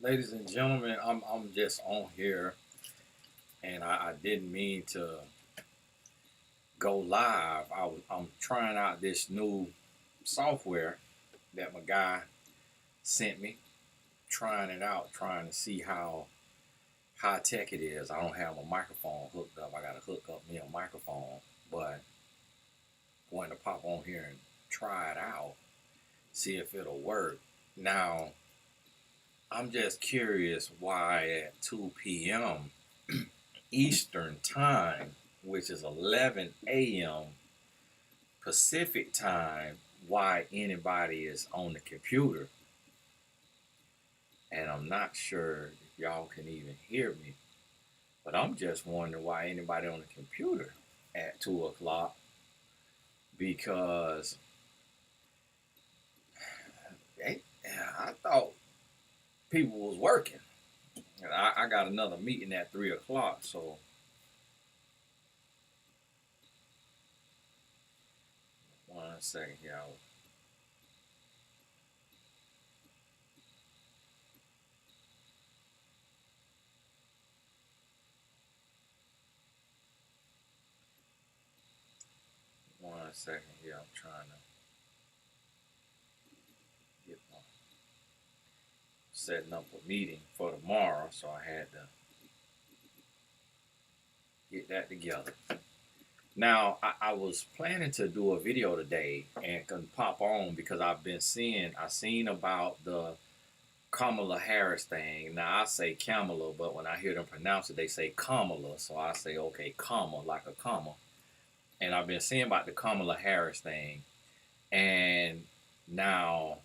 Ladies and gentlemen, I'm just on here, and I didn't mean to go live. I'm trying out this new software that my guy sent me, trying it out, trying to see how high tech it is. I don't have a microphone hooked up. I got to hook up me a microphone, but I'm going to pop on here and try it out, see if it'll work. Now, I'm just curious why at 2 p.m. Eastern Time, which is 11 a.m. Pacific Time, why anybody is on the computer. And I'm not sure if y'all can even hear me, but I'm just wondering why anybody on the computer at 2 o'clock, because I thought people was working. And I got another meeting at 3 o'clock, so 1 second here. 1 second here. I'm trying to get my setting up a meeting for tomorrow, so I had to get that together. Now, I was planning to do a video today and can pop on because I seen about the Kamala Harris thing. Now, I say Kamala, but when I hear them pronounce it, they say Kamala. So I say, okay, comma, like a comma. And I've been seeing about the Kamala Harris thing. And now,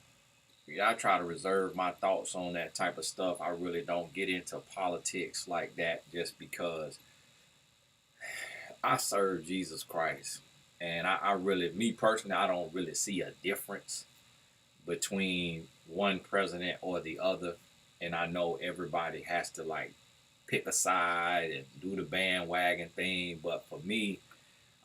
I try to reserve my thoughts on that type of stuff. I really don't get into politics like that just because I serve Jesus Christ. And I really, me personally, I don't really see a difference between one president or the other. And I know everybody has to like pick a side and do the bandwagon thing. But for me,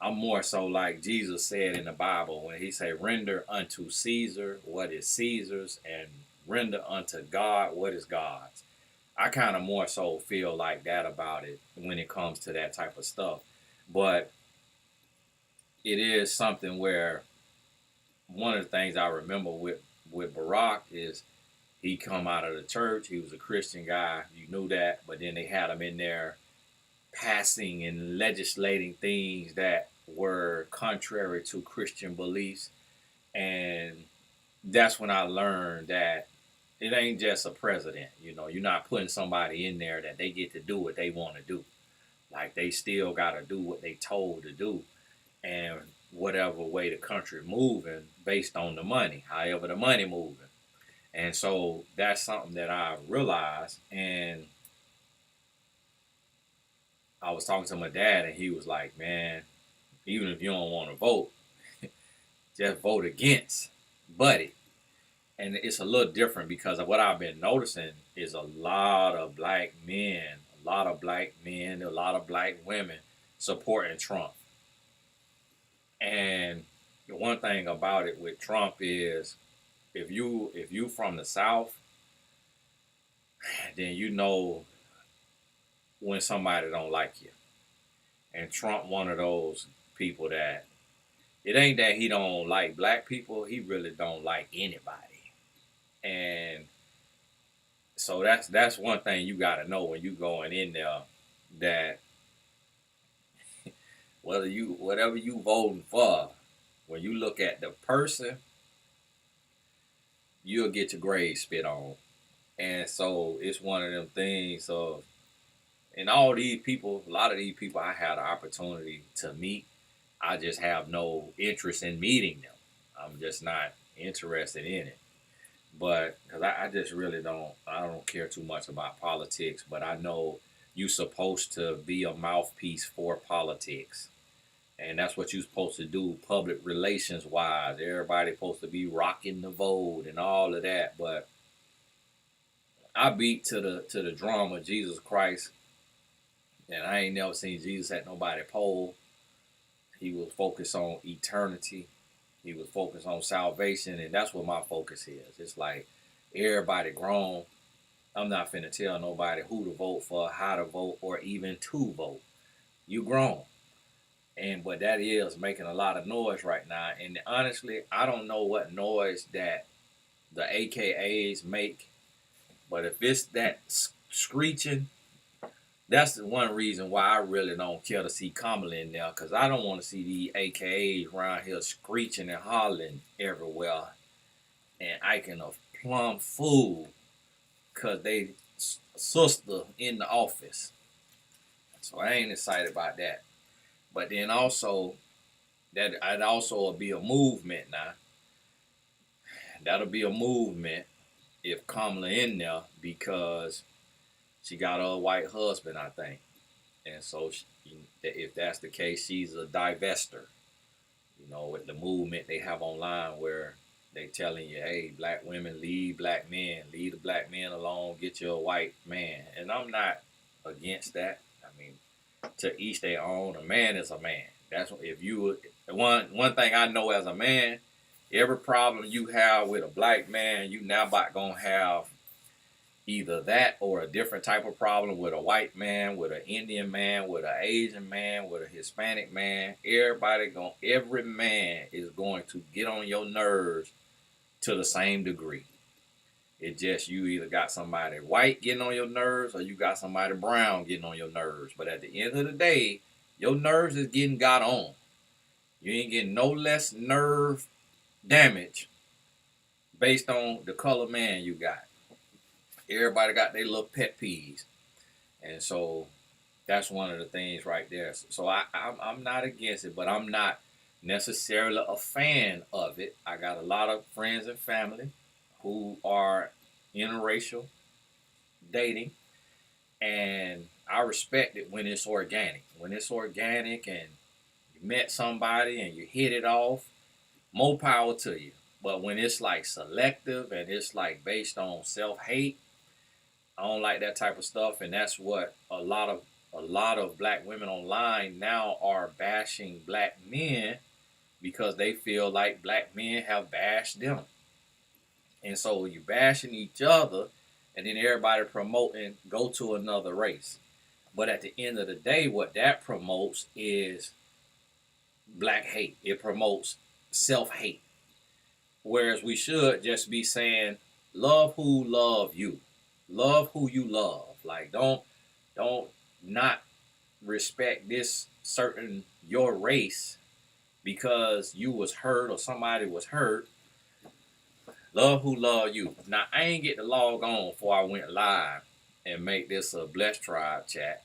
I'm more so like Jesus said in the Bible when he said, render unto Caesar what is Caesar's and render unto God what is God's. I kind of more so feel like that about it when it comes to that type of stuff. But it is something where one of the things I remember with Barack is he come out of the church. He was a Christian guy. You knew that. But then they had him in there passing and legislating things that were contrary to Christian beliefs. And that's when I learned that it ain't just a president. You're not putting somebody in there that they get to do what they want to do. Like they still got to do what they told to do. And whatever way the country moving based on the money, however the money moving. And so that's something that I realized. And I was talking to my dad, and he was like, man, even if you don't want to vote, just vote against, buddy. And it's a little different because of what I've been noticing is a lot of black men, a lot of black men, a lot of black women supporting Trump. And the one thing about it with Trump is if you from the South, then you know when somebody don't like you. And Trump one of those people that it ain't that he don't like black people, he really don't like anybody. And so that's one thing you gotta know when you going in there, that whatever you voting for, when you look at the person, you'll get your grade spit on. And so it's one of them things of, and all these people, a lot of these people I had an opportunity to meet. I just have no interest in meeting them. I'm just not interested in it. But because I just really I don't care too much about politics, but I know you're supposed to be a mouthpiece for politics. And that's what you're supposed to do, public relations wise. Everybody's supposed to be rocking the vote and all of that. But I beat to the drum of Jesus Christ, and I ain't never seen Jesus at nobody pole. He was focused on eternity. He was focused on salvation, and that's what my focus is. It's like everybody grown. I'm not finna tell nobody who to vote for, how to vote, or even to vote. You grown. But that is making a lot of noise right now. And honestly, I don't know what noise that the AKAs make, but if it's that screeching, that's the one reason why I really don't care to see Kamala in there, because I don't want to see the AKAs around here screeching and hollering everywhere and acting a plumb fool because they sister in the office. So I ain't excited about that. But then also, that I'd also will be a movement now. That'll be a movement if Kamala in there, because she got a white husband, I think. And so if that's the case, she's a divester. With the movement they have online where they telling you, hey, black women leave black men, leave the black men alone, get you a white man. And I'm not against that. I mean, to each their own. A man is a man. That's what, if you one thing I know as a man, every problem you have with a black man, you now about gonna have either that or a different type of problem with a white man, with an Indian man, with an Asian man, with a Hispanic man. Every man is going to get on your nerves to the same degree. It just, you either got somebody white getting on your nerves or you got somebody brown getting on your nerves. But at the end of the day, your nerves is getting got on. You ain't getting no less nerve damage based on the color man you got. Everybody got their little pet peeves. And so that's one of the things right there. So I'm not against it, but I'm not necessarily a fan of it. I got a lot of friends and family who are interracial dating, and I respect it when it's organic. When it's organic and you met somebody and you hit it off, more power to you. But when it's like selective and it's like based on self-hate, I don't like that type of stuff. And that's what a lot of black women online now are bashing black men, because they feel like black men have bashed them. And so you bashing each other, and then everybody promoting go to another race. But at the end of the day, what that promotes is black hate. It promotes self-hate. Whereas we should just be saying, love who love you. Love who you love. Like, don't not respect this certain your race because you was hurt or somebody was hurt. Love who love you. Now, I ain't get to log on before I went live and make this a Blessed Tribe chat.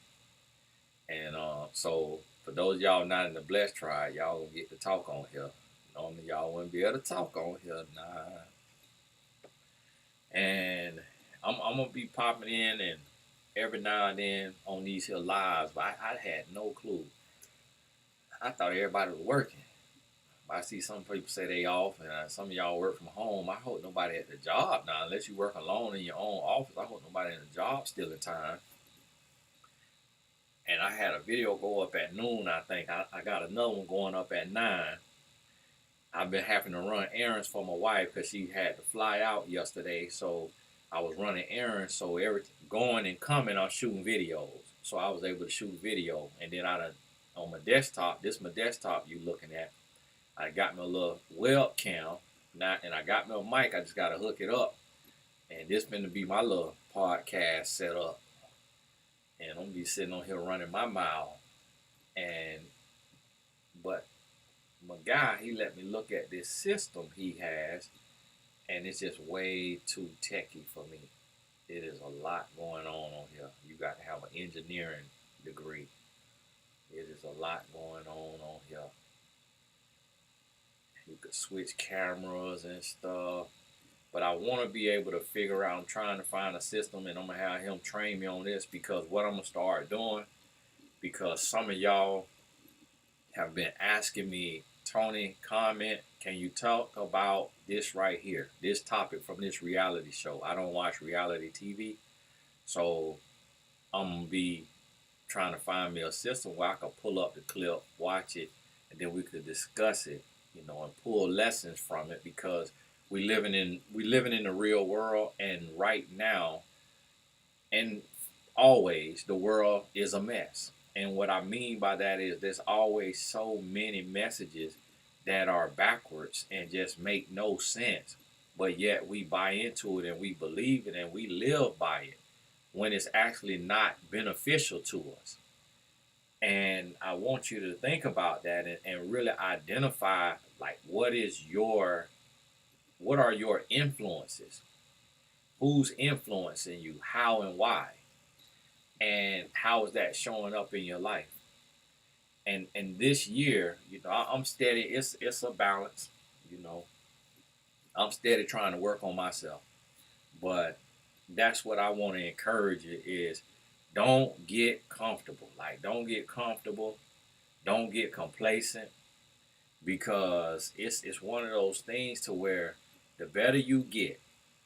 And so for those of y'all not in the Blessed Tribe, y'all gonna get to talk on here. Normally y'all wouldn't be able to talk on here. Nah. And I'm gonna be popping in and every now and then on these here lives, but I had no clue. I thought everybody was working. I see some people say they off, and some of y'all work from home. I hope nobody at the job now, unless you work alone in your own office. I hope nobody in the job still in time. And I had a video go up at noon, I think. I got another one going up at 9. I've been having to run errands for my wife because she had to fly out yesterday. So I was running errands. So every going and coming, I'm shooting videos. So I was able to shoot video. And then on my desktop, this is my desktop you looking at, I got me a little webcam. And I got me a mic. I just got to hook it up. And this going to be my little podcast set up. And I'm going to be sitting on here running my mouth. But my guy, he let me look at this system he has, and it's just way too techy for me. It is a lot going on here. You got to have an engineering degree. It is a lot going on here. You could switch cameras and stuff. But I want to be able to figure out, I'm trying to find a system, and I'm going to have him train me on this, because what I'm going to start doing, because some of y'all have been asking me, Tony, comment, can you talk about this right here, this topic from this reality show? I don't watch reality TV, so I'm going to be trying to find me a system where I can pull up the clip, watch it, and then we could discuss it, and pull lessons from it, because we living in the real world, and right now And always the world is a mess. And what I mean by that is there's always so many messages that are backwards and just make no sense. But yet we buy into it and we believe it and we live by it when it's actually not beneficial to us. And I want you to think about that and really identify like what are your influences? Who's influencing you? How and why? And how is that showing up in your life? And this year, I'm steady. It's a balance. You know, I'm steady trying to work on myself. But that's what I want to encourage you is don't get comfortable. Like don't get comfortable. Don't get complacent because it's one of those things to where the better you get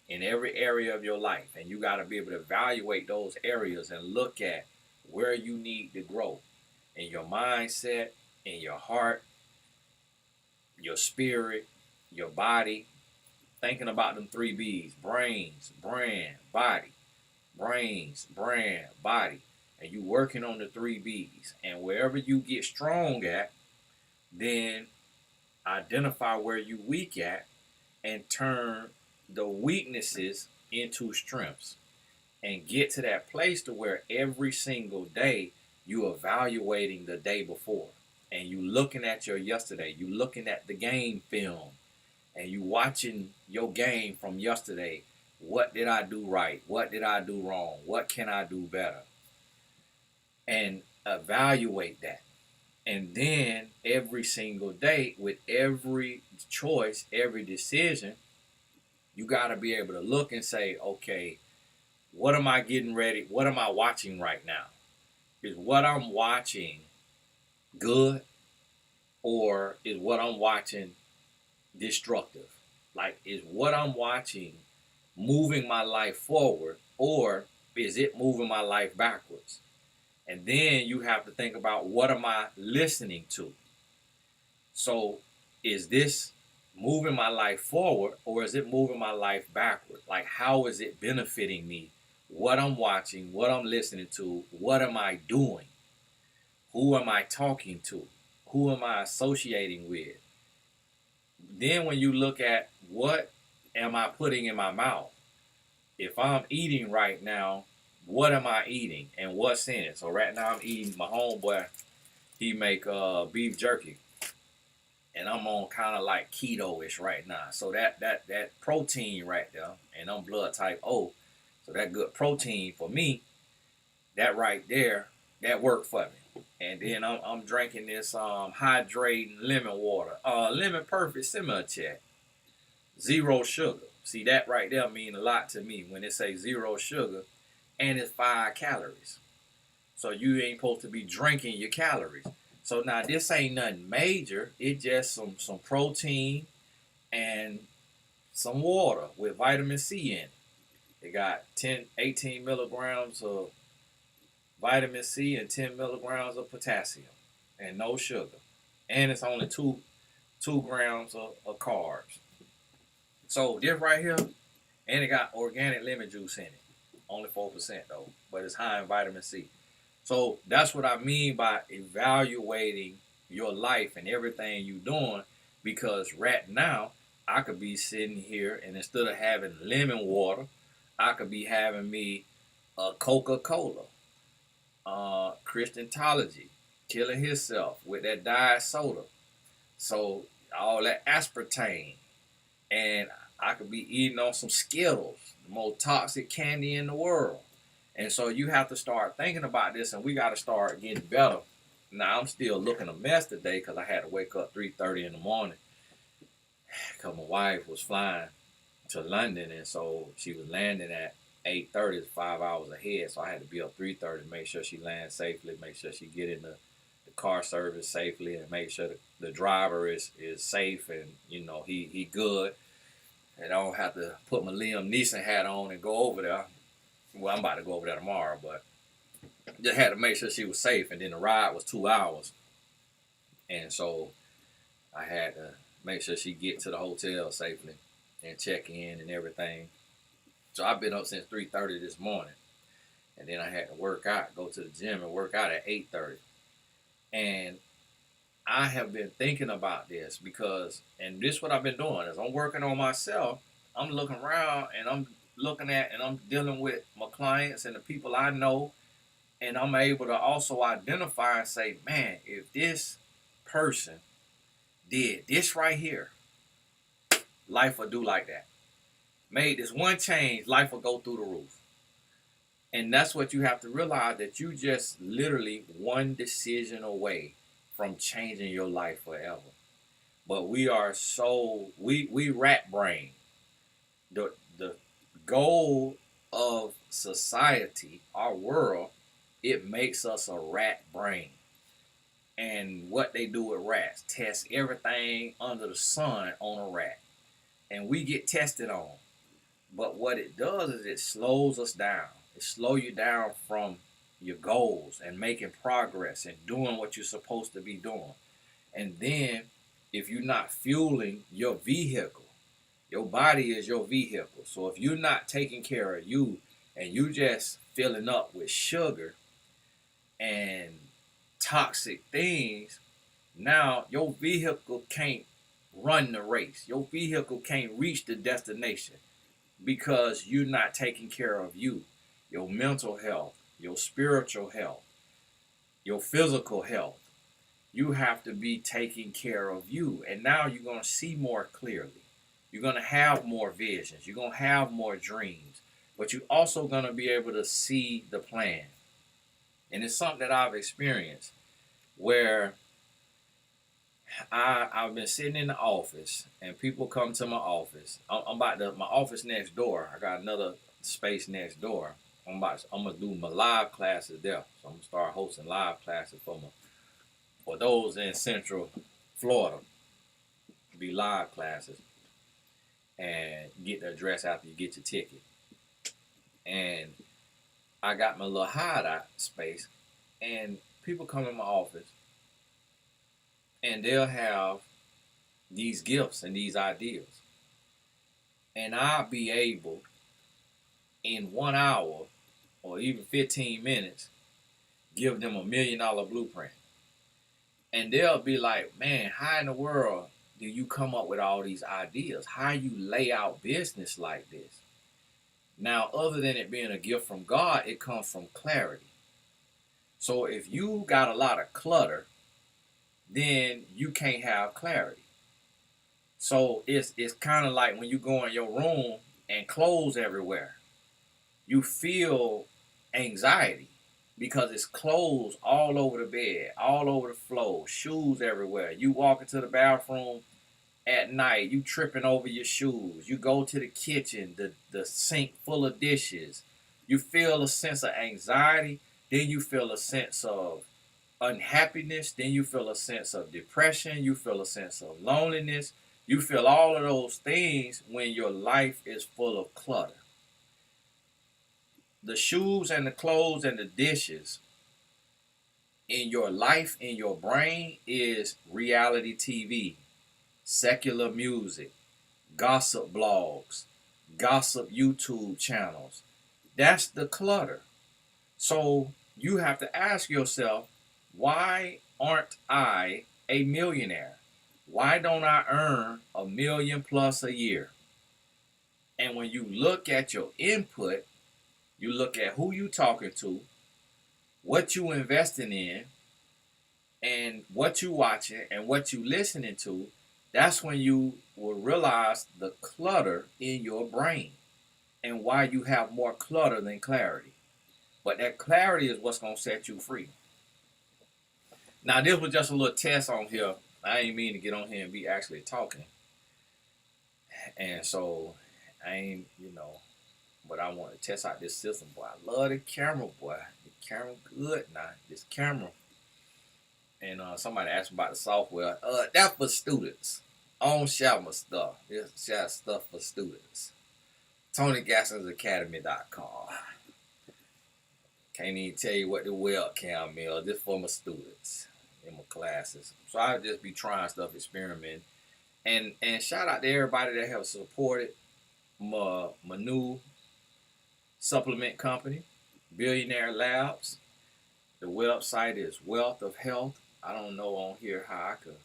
in every area of your life, and you got to be able to evaluate those areas and look at where you need to grow in your mindset, in your heart, your spirit, your body. Thinking about them three B's: brains, brand, body. Brains, brand, body. And you working on the three B's. And wherever you get strong at, then identify where you weak at and turn the weaknesses into strengths. And get to that place to where every single day you evaluating the day before. And you looking at your yesterday. You looking at the game film. And you watching your game from yesterday. What did I do right? What did I do wrong? What can I do better? And evaluate that. And then every single day, with every choice, every decision, you got to be able to look and say, okay, what am I getting ready? What am I watching right now? Is what I'm watching good, or is what I'm watching destructive? Like, is what I'm watching moving my life forward, or is it moving my life backwards? And then you have to think about, what am I listening to? So is this moving my life forward, or is it moving my life backward? Like, how is it benefiting me? What I'm watching, what I'm listening to, what am I doing? Who am I talking to? Who am I associating with? Then when you look at, what am I putting in my mouth? If I'm eating right now, what am I eating and what's in it? So right now I'm eating, my homeboy, he make beef jerky. And I'm on kind of like keto-ish right now. So that protein right there, and I'm blood type O. So that good protein for me, that right there, that worked for me. And then I'm drinking this hydrating lemon water. Lemon Perfect Similar Check. 0 sugar. See, that right there mean a lot to me when it say 0 sugar, and it's 5 calories. So you ain't supposed to be drinking your calories. So now this ain't nothing major. It's just some protein and some water with vitamin C in it. It got 18 milligrams of vitamin C and 10 milligrams of potassium and no sugar. And it's only 2 grams of carbs. So this right here, and it got organic lemon juice in it. Only 4% though, but it's high in vitamin C. So that's what I mean by evaluating your life and everything you're doing, because right now I could be sitting here and instead of having lemon water, I could be having me a Coca-Cola, Christiantology, killing himself with that diet soda. So all that aspartame, and I could be eating on some Skittles, the most toxic candy in the world. And so you have to start thinking about this, and we got to start getting better. Now, I'm still looking a mess today because I had to wake up 3:30 in the morning because my wife was flying to London, and so she was landing at 8:30, 5 hours ahead. So I had to be up 3:30 to make sure she lands safely, make sure she get in the car service safely, and make sure the driver is safe and, he good. And I don't have to put my Liam Neeson hat on and go over there. Well, I'm about to go over there tomorrow, but just had to make sure she was safe. And then the ride was 2 hours. And so I had to make sure she get to the hotel safely and check in and everything. So I've been up since 3:30 this morning. and then I had to work out, go to the gym and work out at 8:30. And I have been thinking about this because, and this is what I've been doing, is I'm working on myself. I'm looking around and I'm looking at and I'm dealing with my clients and the people I know, and I'm able to also identify and say, man, if this person did this right here, life will do like that. Made this one change, life will go through the roof. And that's what you have to realize, that you just literally one decision away from changing your life forever. But we are so we rat brain. The goal of society, our world, it makes us a rat brain. And what they do with rats, test everything under the sun on a rat. And we get tested on. But what it does is it slows us down. It slows you down from your goals and making progress and doing what you're supposed to be doing. And then if you're not fueling your vehicle, your body is your vehicle. So if you're not taking care of you and you just filling up with sugar and toxic things, now your vehicle can't run the race. Your vehicle can't reach the destination because you're not taking care of you, your mental health, your spiritual health, your physical health. You have to be taking care of you. And now you're going to see more clearly. You're going to have more visions. You're going to have more dreams. But you're also going to be able to see the plan. And it's something that I've experienced where I've been sitting in the office and people come to my office. My office next door. I got another space next door. I'm gonna do my live classes there. So I'm gonna start hosting live classes for those in Central Florida. Be live classes and get the address after you get your ticket. And I got my little hideout space, and people come in my office and they'll have these gifts and these ideas. And I'll be able, in 1 hour or even 15 minutes, give them $1 million blueprint. And they'll be like, man, how in the world do you come up with all these ideas? How you lay out business like this? Now, other than it being a gift from God, it comes from clarity. So if you got a lot of clutter, then you can't have clarity. So it's kind of like when you go in your room and clothes everywhere. You feel anxiety because it's clothes all over the bed, all over the floor, shoes everywhere. You walk into the bathroom at night, you tripping over your shoes. You go to the kitchen, the sink full of dishes. You feel a sense of anxiety. Then you feel a sense of unhappiness. Then you feel a sense of depression. You feel a sense of loneliness. You feel all of those things when your life is full of clutter. The shoes and the clothes and the dishes in your life, in your brain, is reality TV, secular music, gossip blogs, gossip YouTube channels. That's the clutter. So you have to ask yourself, why aren't I a millionaire? Why don't I earn $1 million plus a year? And when you look at your input, you look at who you talking to, what you investing in, and what you watching and what you listening to. That's when you will realize the clutter in your brain and why you have more clutter than clarity. But that clarity is what's going to set you free. Now, this was just a little test on here. I ain't mean to get on here and be actually talking. And so, I ain't, but I want to test out this system, boy. I love the camera, boy. The camera good now. This camera. And somebody asked me about the software. That's for students. I don't share my stuff. This share stuff for students. TonyGassinsAcademy.com. Can't even tell you what the webcam is. This for my students in my classes. So I just be trying stuff, experimenting. And shout out to everybody that have supported my new supplement company, Billionaire Labs. The website is Wealth of Health. I don't know on here how I could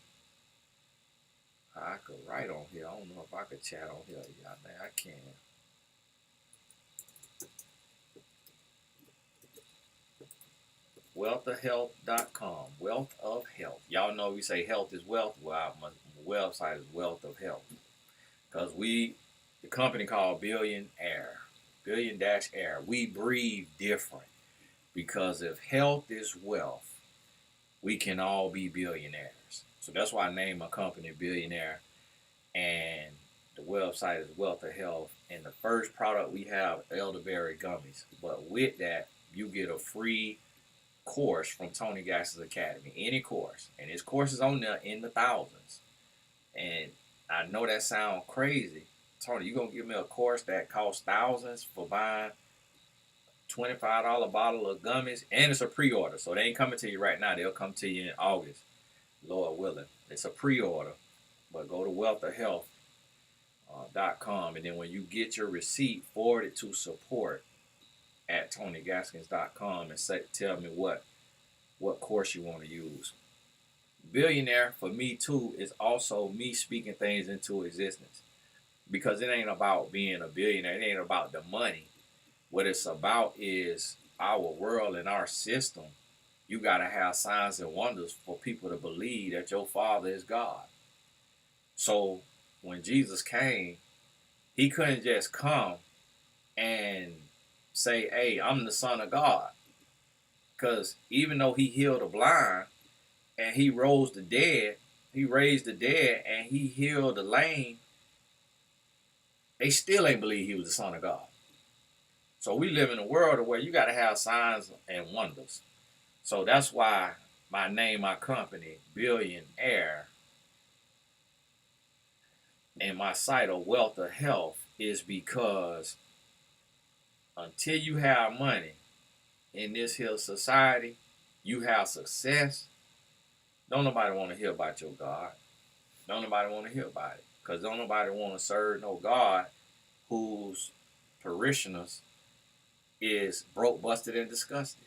write on here. I don't know if I could chat on here. Yeah, I think I can. Wealthofhealth.com. Wealth of Health. Y'all know we say health is wealth. Well, my website is Wealth of Health. Because the company called Billionaire, Billion-Air, we breathe different. Because if health is wealth, we can all be billionaires. So that's why I named my company Billionaire. And the website is Wealth of Health. And the first product we have, elderberry gummies. But with that, you get a free course from Tony Gass's Academy. Any course. And his course is on there in the thousands. And I know that sounds crazy. Tony, you gonna give me a course that costs thousands for buying $25 bottle of gummies, and it's a pre-order, so they ain't coming to you right now. They'll come to you in August, Lord willing. It's a pre-order, but go to wealthofhealth.com, and then when you get your receipt, forward it to support at TonyGaskins.com and tell me what course you want to use. Billionaire for me too is also me speaking things into existence, because it ain't about being a billionaire. It ain't about the money. What it's about is our world and our system. You got to have signs and wonders for people to believe that your Father is God. So when Jesus came, he couldn't just come and say, hey, I'm the Son of God. Because even though he healed the blind and he raised the dead, and he healed the lame, they still ain't believe he was the Son of God. So we live in a world where you got to have signs and wonders. So that's why my company, Billionaire, and my site of Wealth of Health is because until you have money in this here society, you have success. Don't nobody want to hear about your God. Don't nobody want to hear about it. Because don't nobody want to serve no God whose parishioners is broke, busted, and disgusted.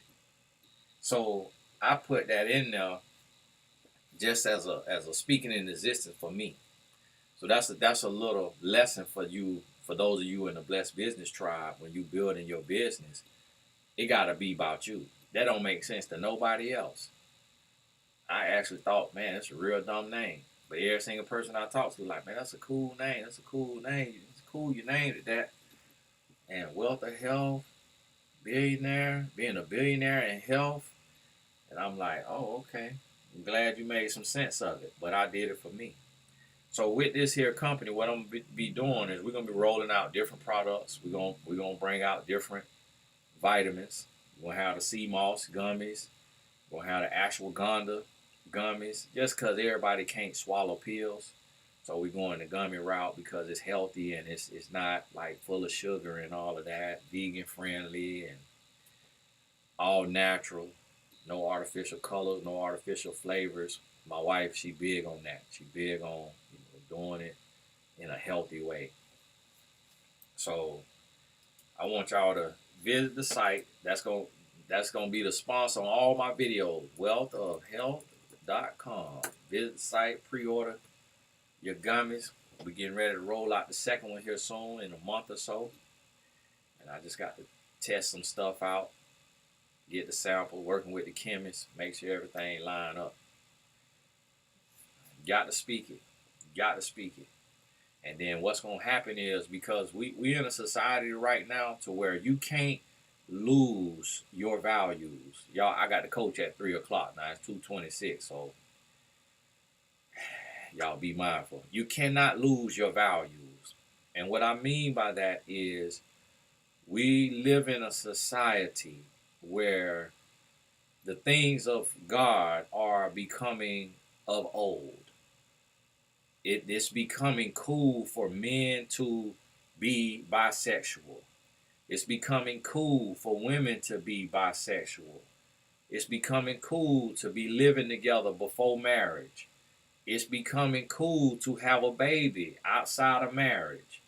So I put that in there just as a speaking in existence for me. So that's a little lesson for you, for those of you in the Blessed Business Tribe. When you building your business, it gotta be about you. That don't make sense to nobody else. I actually thought, man, that's a real dumb name. But every single person I talked to, like, man, that's a cool name. That's a cool name. It's cool you named it that. And Wealth of Health, billionaire, being a billionaire in health. And I'm like, oh, okay. I'm glad you made some sense of it. But I did it for me. So with this here company, what I'm going to be doing is we're going to be rolling out different products. We're going to bring out different vitamins. We're going to have the sea moss gummies. We're going to have the ashwagandha gummies. Just because everybody can't swallow pills. So we're going the gummy route because it's healthy and it's not like full of sugar and all of that. Vegan friendly and all natural. No artificial colors, no artificial flavors. My wife, she big on that. She big on doing it in a healthy way. So I want y'all to visit the site. That's gonna be the sponsor on all my videos. Wealthofhealth.com. Visit the site, pre-order your gummies. We're getting ready to roll out the second one here soon in a month or so. And I just got to test some stuff out, get the sample, working with the chemist, make sure everything line up. Got to speak it. And then what's going to happen is, because we in a society right now to where you can't lose your values. Y'all, I got to coach at 3 o'clock. Now it's 2:26, so y'all be mindful. You cannot lose your values. And what I mean by that is we live in a society where the things of God are becoming of old. It's becoming cool for men to be bisexual. It's becoming cool for women to be bisexual. It's becoming cool to be living together before marriage. It's becoming cool to have a baby outside of marriage.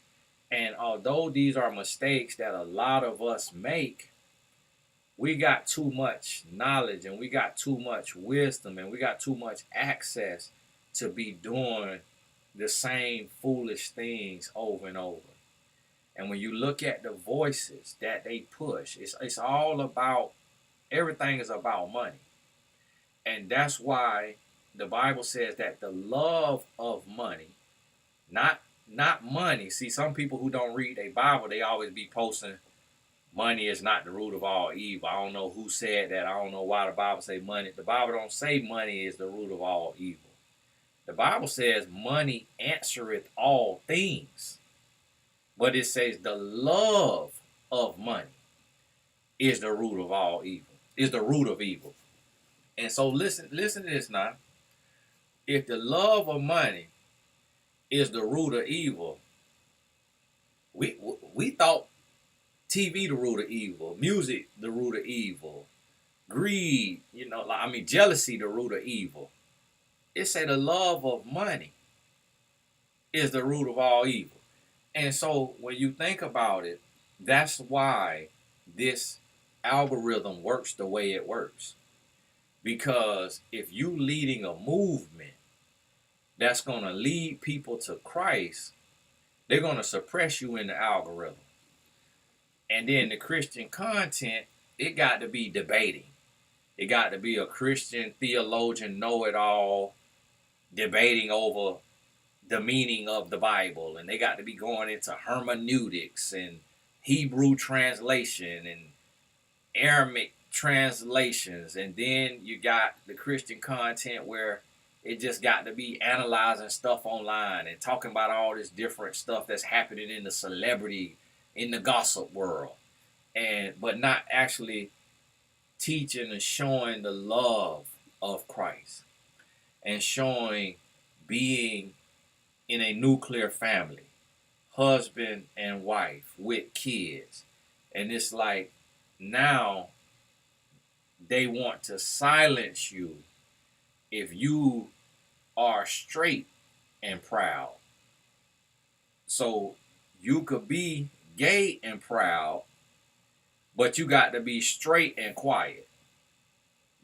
And although these are mistakes that a lot of us make, we got too much knowledge and we got too much wisdom and we got too much access to be doing the same foolish things over and over. And when you look at the voices that they push, it's all about, everything is about money. And that's why the Bible says that the love of money, not money. See, some people who don't read their Bible, they always be posting money is not the root of all evil. I don't know who said that. I don't know why the Bible say money. The Bible don't say money is the root of all evil. The Bible says money answereth all things. But it says the love of money is the root of all evil. Is the root of evil. And so listen to this now. If the love of money is the root of evil, we thought TV the root of evil, music the root of evil, greed, jealousy the root of evil. It said the love of money is the root of all evil. And so when you think about it, that's why this algorithm works the way it works. Because if you leading a movement that's going to lead people to Christ, they're going to suppress you in the algorithm. And then the Christian content, it got to be debating. It got to be a Christian theologian know-it-all debating over the meaning of the Bible. And they got to be going into hermeneutics and Hebrew translation and Aramaic translations. And then you got the Christian content where it just got to be analyzing stuff online and talking about all this different stuff that's happening in the celebrity, in the gossip world, but not actually teaching and showing the love of Christ and showing being in a nuclear family, husband and wife with kids. And it's like now they want to silence you if you are straight and proud. So you could be gay and proud, but you got to be straight and quiet.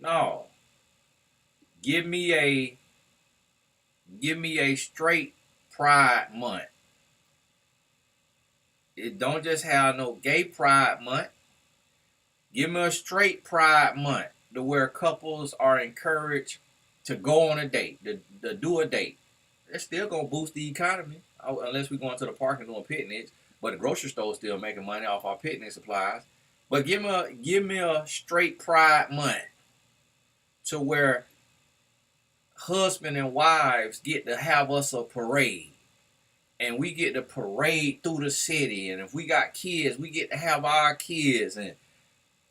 No. Give me a straight pride month. It don't just have no gay pride month. Give me a straight pride month to where couples are encouraged to go on a date, to do a date. It's still gonna boost the economy, unless we're going to the park and doing picnics. But the grocery store is still making money off our picnic supplies. But give me a straight pride month to where husband and wives get to have us a parade. And we get to parade through the city. And if we got kids, we get to have our kids. And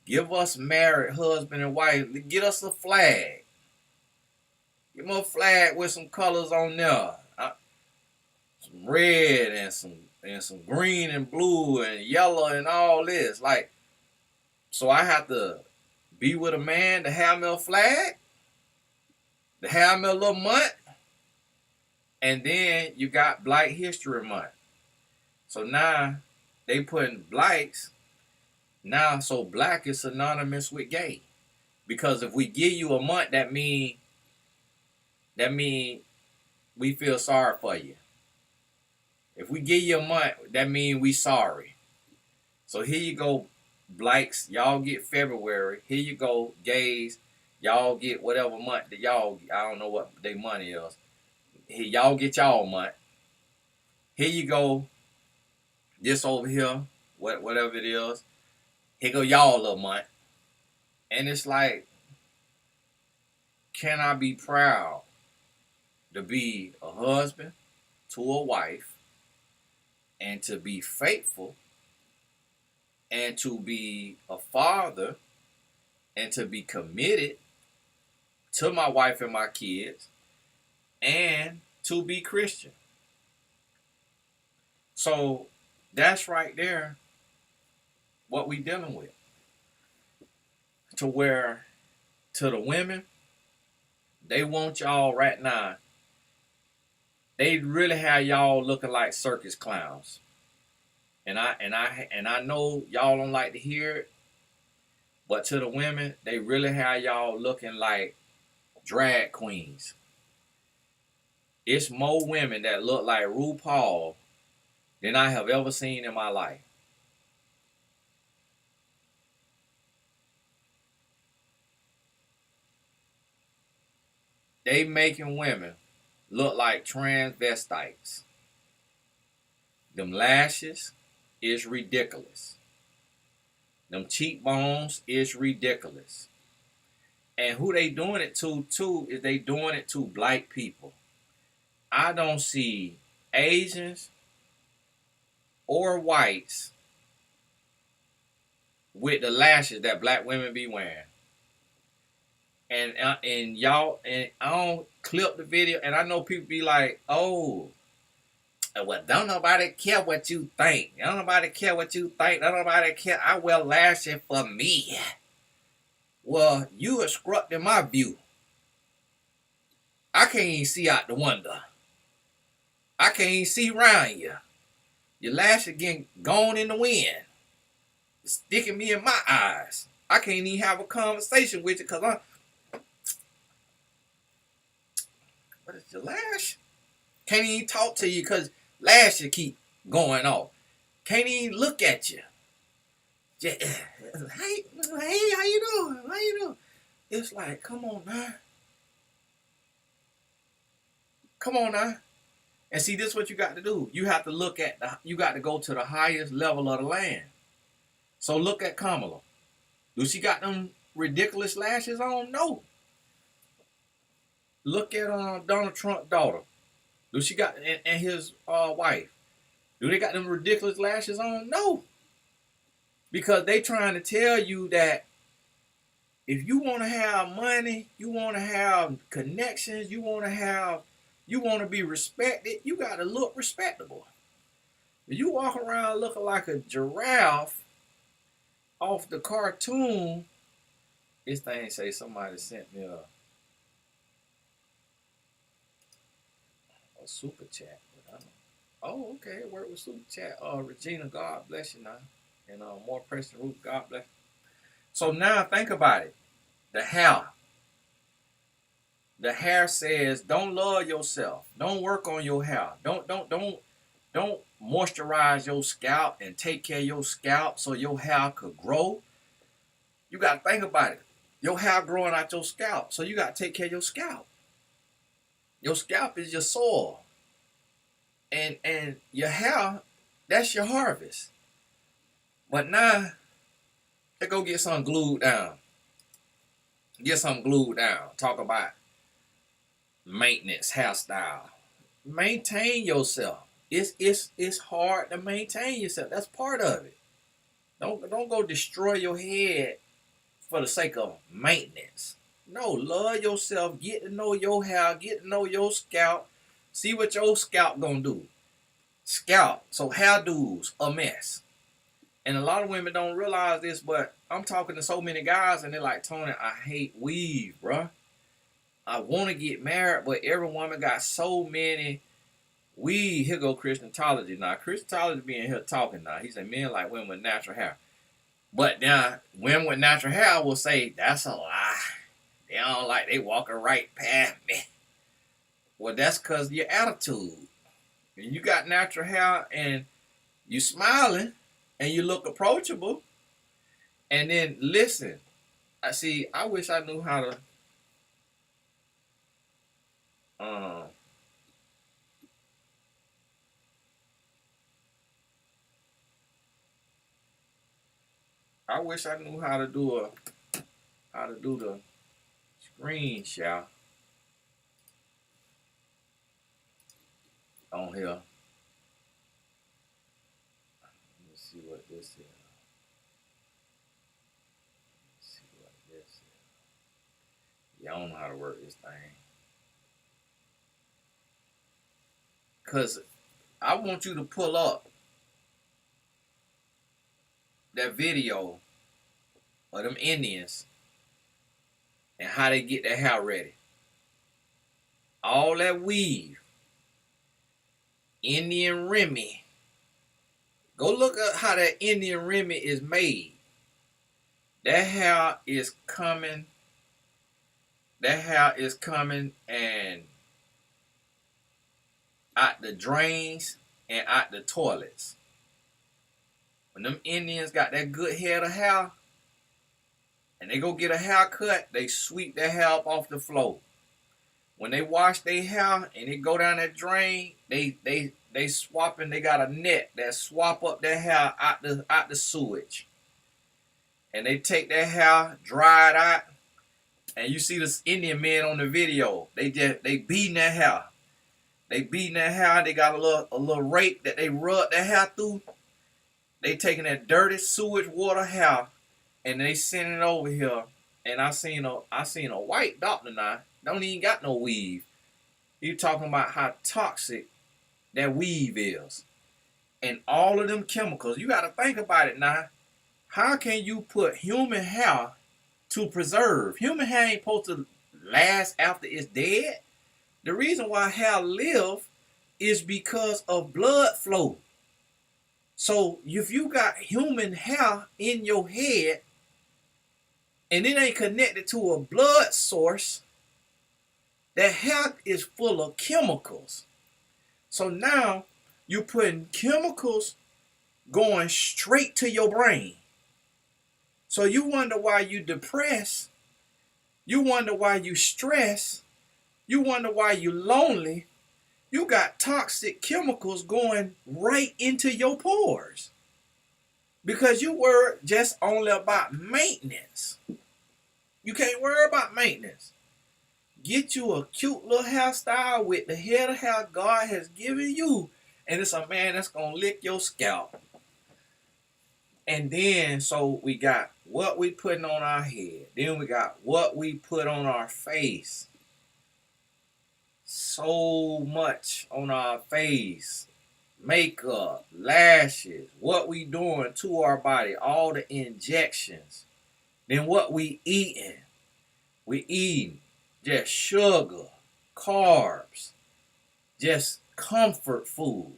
give us married husband and wife. Get us a flag. Give them a flag with some colors on there. Some red and some green and blue and yellow and all this. Like, so I have to be with a man to have me a flag? To have me a little month? And then you got Black History Month. So now they putting blacks now, so black is synonymous with gay. Because if we give you a month, that mean we feel sorry for you. If we give you a month, that mean we sorry. So here you go, blacks, y'all get February. Here you go, gays, y'all get whatever month that y'all, I don't know what their money is. Here, y'all get y'all month. Here you go, this over here, whatever it is. Here go y'all little month. And it's like, can I be proud to be a husband to a wife and to be faithful and to be a father and to be committed to my wife and my kids and to be Christian? So that's right there what we dealing with. To where, to the women, they want y'all right now. They really have y'all looking like circus clowns. And I know y'all don't like to hear it, But to the women, they really have y'all looking like drag queens. It's more women that look like RuPaul than I have ever seen in my life. They making women look like transvestites. Them lashes is ridiculous. Them cheekbones is ridiculous. And who they doing it to too is they doing it to black people. I don't see Asians or whites with the lashes that black women be wearing. And y'all, and I don't clip the video, and I know people be like, oh, well, don't nobody care what you think. Don't nobody care what you think. Don't nobody care. I wear lashes for me. Well, you obstructing my view. I can't even see out the window. I can't even see around you. Your lashes getting gone in the wind. It's sticking me in my eyes. I can't even have a conversation with you because I'm... What is your lash? Can't even talk to you because lashes keep going off. Can't even look at you. Just, hey, how you doing? How you doing? It's like, come on now. Come on now. And see, this is what you got to do. You have to look at, you got to go to the highest level of the land. So look at Kamala. Do she got them ridiculous lashes on? No. Look at Donald Trump's daughter. Do she got, and his wife. Do they got them ridiculous lashes on? No. Because they trying to tell you that if you want to have money, you want to have connections, you want to be respected, you got to look respectable. If you walk around looking like a giraffe off the cartoon, this thing say somebody sent me a super chat. Oh, okay, it worked with super chat. Regina, God bless you now. And more pressing Ruth, God bless you. So now think about it. The hair. The hair says, don't love yourself. Don't work on your hair. Don't moisturize your scalp and take care of your scalp so your hair could grow. You got to think about it. Your hair growing out your scalp, so you got to take care of your scalp. Your scalp is your soil. And your hair, that's your harvest. But now, let's go get something glued down. Get something glued down. Talk about maintenance, hairstyle. Maintain yourself. It's hard to maintain yourself. That's part of it. Don't go destroy your head for the sake of maintenance. No, love yourself. Get to know your hair. Get to know your scalp. See what your scalp gonna do. Scalp. So hairdos a mess. And a lot of women don't realize this, but I'm talking to so many guys and they're like, Tony, I hate weave, bruh. I want to get married, but every woman got so many weave. Here go Christianology now. Christianology being here talking now. He said men like women with natural hair. But now, women with natural hair will say, that's a lie. They don't like, they walking right past me. Well, that's because of your attitude. When you got natural hair and you smiling and you look approachable, and then listen, I wish I knew how to I wish I knew how to do the screen share on here. Let me see what this is. Yeah, I don't know how to work this thing. Because I want you to pull up that video of them Indians and how they get their hair ready. All that weave. Indian Remy. Go look at how that Indian Remy is made. That hair is coming. That hair is coming and out the drains and out the toilets. When them Indians got that good head of hair and they go get a haircut, they sweep their hair up off the floor. When they wash their hair and it go down that drain, they swapping. They got a net that swap up their hair out the sewage, and they take their hair, dry it out, and you see this Indian men on the video. They beating their hair. They beating their hair. They got a little rake that they rub their hair through. They taking that dirty sewage water hair and they sending it over here. And I seen a white doctor now. Don't even got no weave. You talking about how toxic that weave is. And all of them chemicals. You got to think about it now. How can you put human hair to preserve? Human hair ain't supposed to last after it's dead. The reason why hair live is because of blood flow. So if you got human hair in your head and it ain't connected to a blood source, that hair is full of chemicals. So now you're putting chemicals going straight to your brain. So you wonder why you depressed. You wonder why you stressed. You wonder why you lonely. You got toxic chemicals going right into your pores. Because you worry just only about maintenance. You can't worry about maintenance. Get you a cute little hairstyle with the head of hair God has given you. And it's a man that's going to lick your scalp. And then, so we got what we putting on our head. Then we got what we put on our face. So much on our face. Makeup, lashes, what we doing to our body, all the injections. Then what we eating. We eating just sugar, carbs, just comfort food.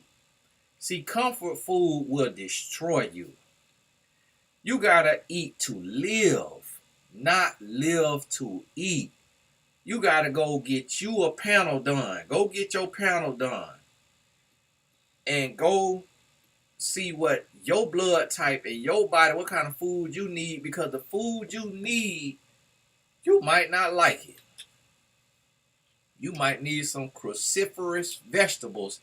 See, comfort food will destroy you. You gotta eat to live, not live to eat. You gotta go get you a panel done. Go get your panel done. And go see what your blood type and your body, what kind of food you need, because the food you need, you might not like it. You might need some cruciferous vegetables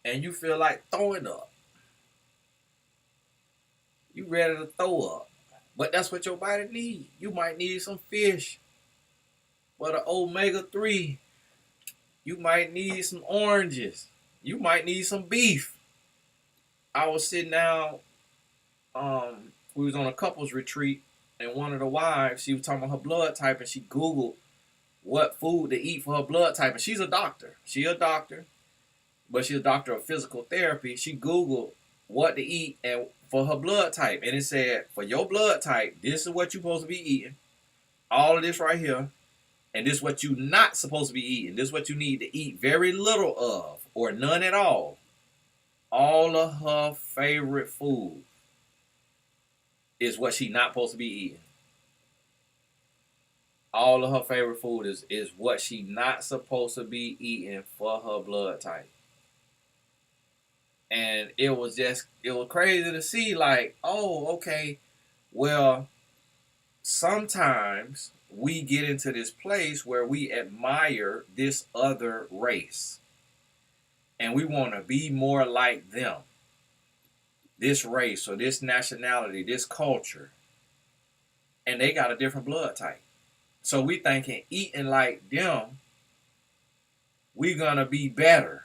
and you feel like throwing up. You ready to throw up. But that's what your body needs. You might need some fish for the omega-3. You might need some oranges. You might need some beef. I was sitting down, we was on a couples retreat, and one of the wives, she was talking about her blood type, and she Googled what food to eat for her blood type. And she's a doctor. She's a doctor, but she's a doctor of physical therapy. She Googled what to eat and for her blood type. And it said, for your blood type, this is what you're supposed to be eating. All of this right here. And this is what you're not supposed to be eating. This is what you need to eat very little of or none at all. All of her favorite food is what she's not supposed to be eating. All of her favorite food is what she's not supposed to be eating for her blood type. And it was crazy to see, like, oh, okay, well, sometimes we get into this place where we admire this other race. And we want to be more like them. This race or this nationality, this culture. And they got a different blood type. So we thinking eating like them, we gonna be better.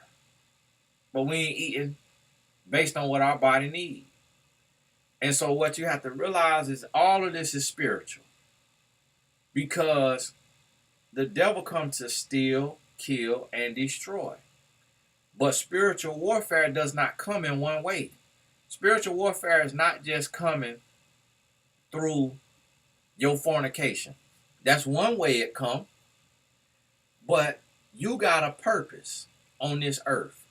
But we ain't eating based on what our body needs. And so what you have to realize is all of this is spiritual. Because the devil comes to steal, kill, and destroy. But spiritual warfare does not come in one way. Spiritual warfare is not just coming through your fornication. That's one way it comes. But you got a purpose on this earth.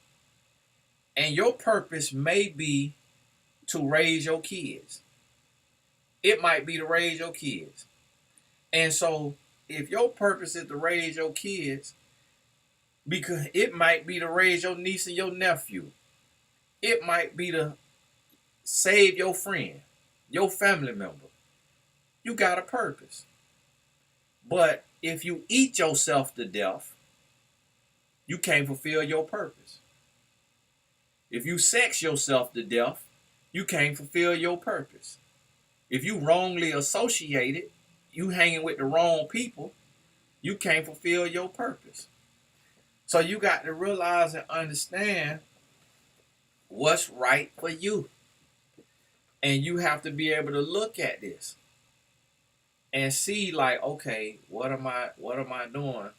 And your purpose may be to raise your kids. It might be to raise your kids. And so if your purpose is to raise your kids, because it might be to raise your niece and your nephew. It might be to save your friend, your family member. You got a purpose. But if you eat yourself to death, you can't fulfill your purpose. If you sex yourself to death, you can't fulfill your purpose. If you wrongly associated, you hanging with the wrong people, you can't fulfill your purpose. So you got to realize and understand what's right for you. And you have to be able to look at this and see, like, okay, what am I doing,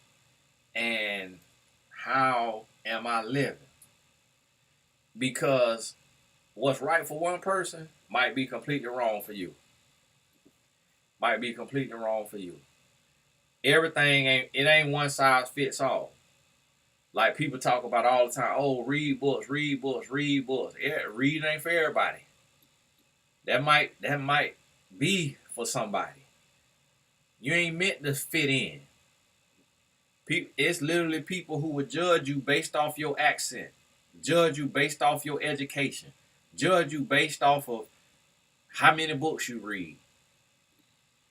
and how am I living? Because what's right for one person might be completely wrong for you. Might be completely wrong for you. Everything ain't one size fits all. Like people talk about all the time. Oh, read books, read books, read books. Yeah, reading ain't for everybody. That might be for somebody. You ain't meant to fit in. It's literally people who would judge you based off your accent, judge you based off your education, judge you based off of how many books you read.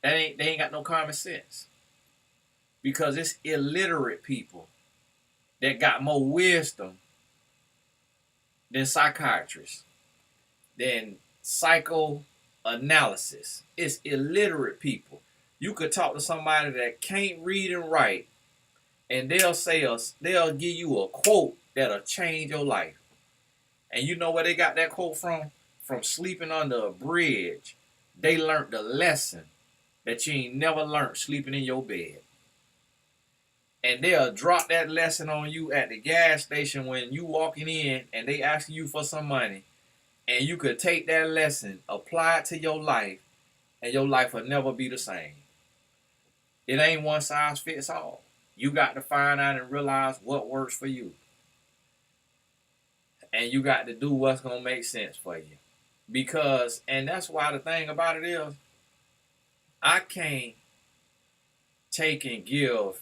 They ain't got no common sense. Because it's illiterate people that got more wisdom than psychiatrists, than psychoanalysis. It's illiterate people. You could talk to somebody that can't read and write, and they'll give you a quote that'll change your life. And you know where they got that quote from? From sleeping under a bridge. They learned the lesson that you ain't never learned sleeping in your bed. And they'll drop that lesson on you at the gas station when you walking in and they asking you for some money. And you could take that lesson, apply it to your life, and your life will never be the same. It ain't one size fits all. You got to find out and realize what works for you. And you got to do what's going to make sense for you. Because, and that's why the thing about it is, I can't take and give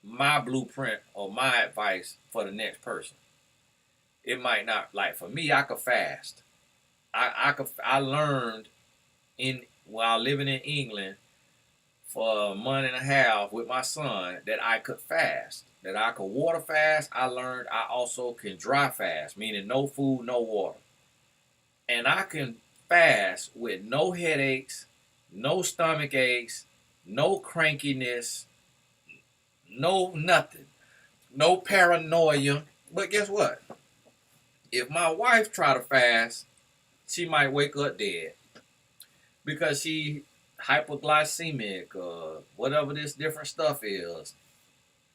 my blueprint or my advice for the next person. It might not, like for me, I could fast. I learned while living in England for a month and a half with my son that I could fast, that I could water fast. I learned I also can dry fast, meaning no food, no water. And I can fast with no headaches, no stomach aches, no crankiness, no nothing, no paranoia. But guess what? If my wife try to fast, she might wake up dead because she hypoglycemic, whatever this different stuff is,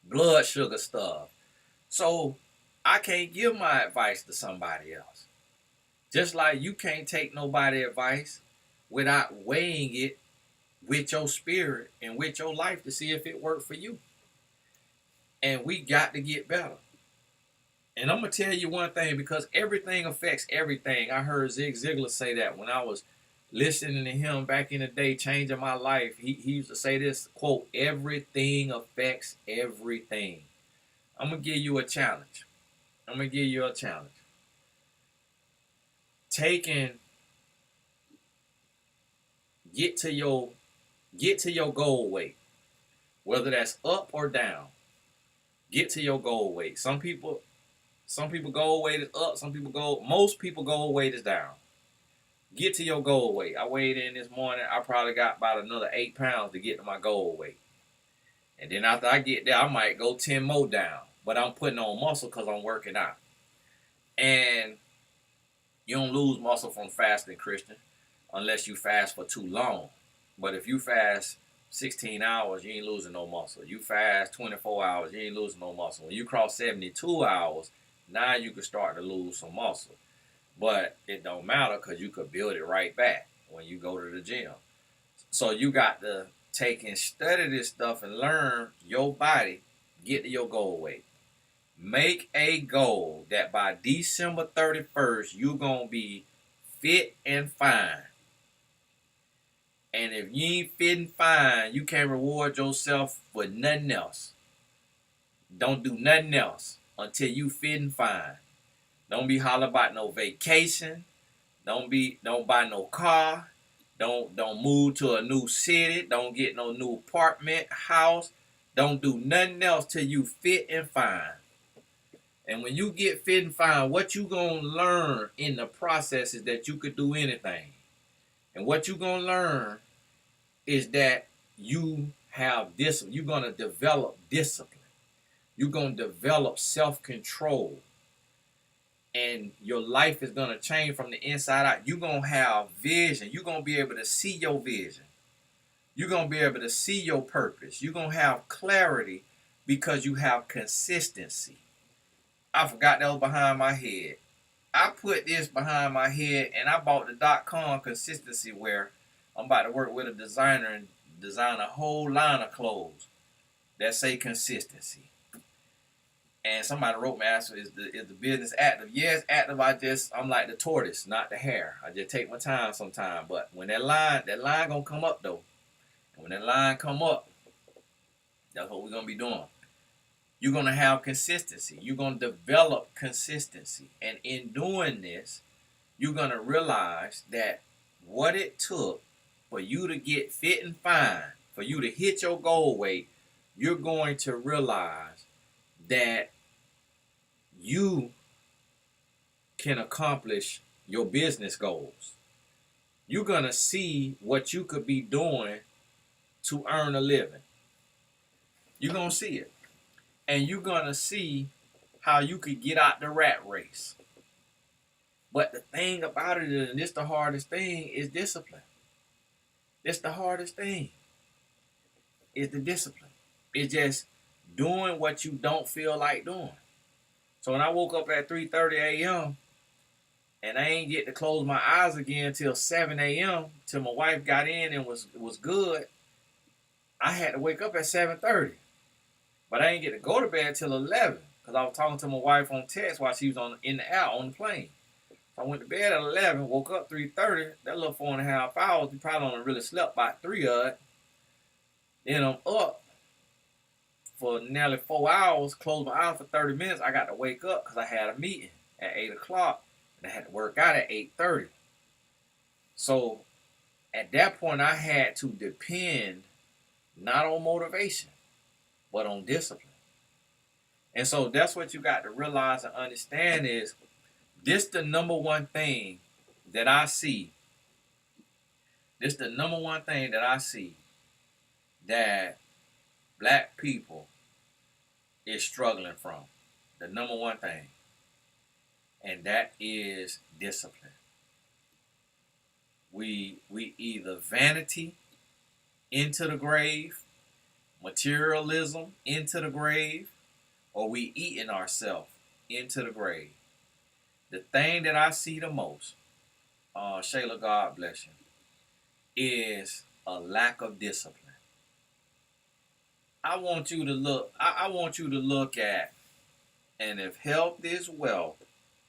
blood sugar stuff. So I can't give my advice to somebody else. Just like you can't take nobody advice without weighing it with your spirit and with your life to see if it worked for you. And we got to get better. And I'm going to tell you one thing, because everything affects everything. I heard Zig Ziglar say that when I was listening to him back in the day, changing my life. He used to say this, quote, everything affects everything. I'm going to give you a challenge. Get to your goal weight, whether that's up or down. Get to your goal weight. Some people goal weight is up. Most people goal weight is down. Get to your goal weight. I weighed in this morning. I probably got about another 8 pounds to get to my goal weight. And then after I get there, I might go 10 more down. But I'm putting on muscle because I'm working out. And you don't lose muscle from fasting, Christian, unless you fast for too long. But if you fast 16 hours, you ain't losing no muscle. You fast 24 hours, you ain't losing no muscle. When you cross 72 hours, now you can start to lose some muscle. But it don't matter because you could build it right back when you go to the gym. So you got to take and study this stuff and learn your body, get to your goal weight. Make a goal that by December 31st, you're going to be fit and fine. And if you ain't fitting fine, you can't reward yourself with nothing else. Don't do nothing else until you fitting fine. Don't be hollering about no vacation. Don't buy no car. Don't move to a new city. Don't get no new apartment, house. Don't do nothing else till you fit and fine. And when you get fit and fine, what you gonna learn in the process is that you could do anything. And what you gonna learn is that you have discipline. You're gonna develop discipline. You're gonna develop self-control. And your life is going to change from the inside out. You're going to have vision. You're going to be able to see your vision. You're going to be able to see your purpose. You're going to have clarity because you have consistency. I forgot that was behind my head. I put this behind my head and I bought the .com consistency wear. I'm about to work with a designer and design a whole line of clothes that say consistency. And somebody wrote me, asked, is the business active? Yes, active. I'm like the tortoise, not the hare. I just take my time sometimes. But when that line gonna come up though. And when that line come up, that's what we're gonna be doing. You're gonna have consistency. You're gonna develop consistency. And in doing this, you're gonna realize that what it took for you to get fit and fine, for you to hit your goal weight, you're going to realize that you can accomplish your business goals. You're going to see what you could be doing to earn a living. You're going to see it. And you're going to see how you could get out the rat race. But the thing about it, and this the hardest thing, is discipline. It's the hardest thing. It's the discipline. It's just doing what you don't feel like doing. So when I woke up at 3:30 a.m. and I ain't get to close my eyes again till 7 a.m. till my wife got in and was good, I had to wake up at 7:30. But I ain't get to go to bed till 11 because I was talking to my wife on text while she was in the air on the plane. So I went to bed at 11, woke up 3:30. That little 4.5 hours, you probably only really slept about 3 of it. Then I'm up for nearly 4 hours, closed my eyes for 30 minutes. I got to wake up because I had a meeting at 8 o'clock and I had to work out at 8:30. So at that point, I had to depend not on motivation, but on discipline. And so that's what you got to realize and understand is this the number one thing that I see. This the number one thing that I see that black people is struggling from. The number one thing. And that is discipline. We either vanity into the grave, materialism into the grave, or we eating ourselves into the grave. The thing that I see the most, Shayla, God bless you, is a lack of discipline. I want you to look at, and if health is wealth,